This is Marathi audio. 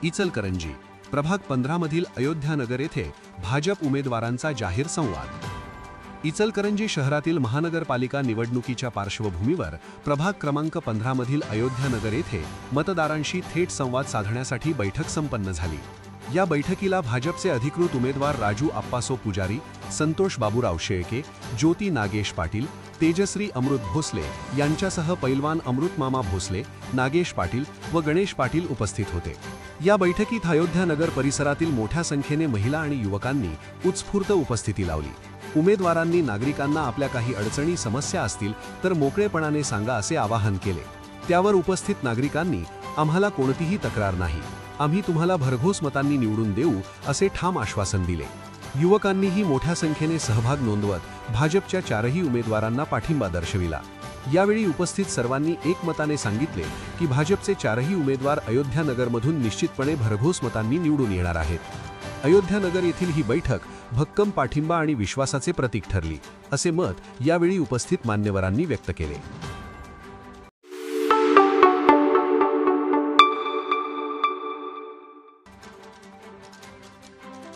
इचलकरंजी प्रभाग 15 मधील अयोध्यानगर येथे भाजप उमेदवारांचा जाहीर संवाद। इचलकरंजी शहरातील महानगरपालिका निवडणुकीच्या पार्श्वभूमीवर प्रभाग क्रमांक 15 मधील अयोध्यानगर येथे मतदारांशी थेट संवाद साधण्यासाठी बैठक संपन्न झाली। या बैठकीला भाजपचे अधिकृत उमेदवार राजू आप्पासो पुजारी, संतोष बाबूराव शेळके, ज्योती नागेश पाटील, तेजश्री अमृत भोसले यांच्यासह पैलवान अमृतमामा भोसले, नागेश पाटील व गणेश पाटील उपस्थित होते। या बैठकीत अयोध्यानगर परिसरातील मोठ्या संख्येने महिला आणि युवकांनी उत्स्फूर्त उपस्थिती लावली। उमेदवारांनी नागरिकांना आपल्या काही अडचणी समस्या असतील तर मोकळेपणाने सांगा असे आवाहन केले। त्यावर उपस्थित नागरिकांनी आम्हाला कोणतीही तक्रार नाही, आम्ही तुम्हाला भरघोस मतांनी निवडून देऊ असे ठाम आश्वासन दिले। युवकांनीही मोठ्या संख्येने सहभाग नोंदवत भाजपच्या चारही उमेदवारांना पाठिंबा दर्शविला। यावेळी उपस्थित सर्वांनी एकमताने सांगितले की भाजपचे चारही उमेदवार अयोध्यानगरमधून निश्चितपणे भरघोस मतांनी निवडून येणार आहेत। अयोध्यानगर येथील ही बैठक भक्कम पाठिंबा आणि विश्वासाचे प्रतीक ठरली असे मत यावेळी उपस्थित मान्यवरांनी व्यक्त केले।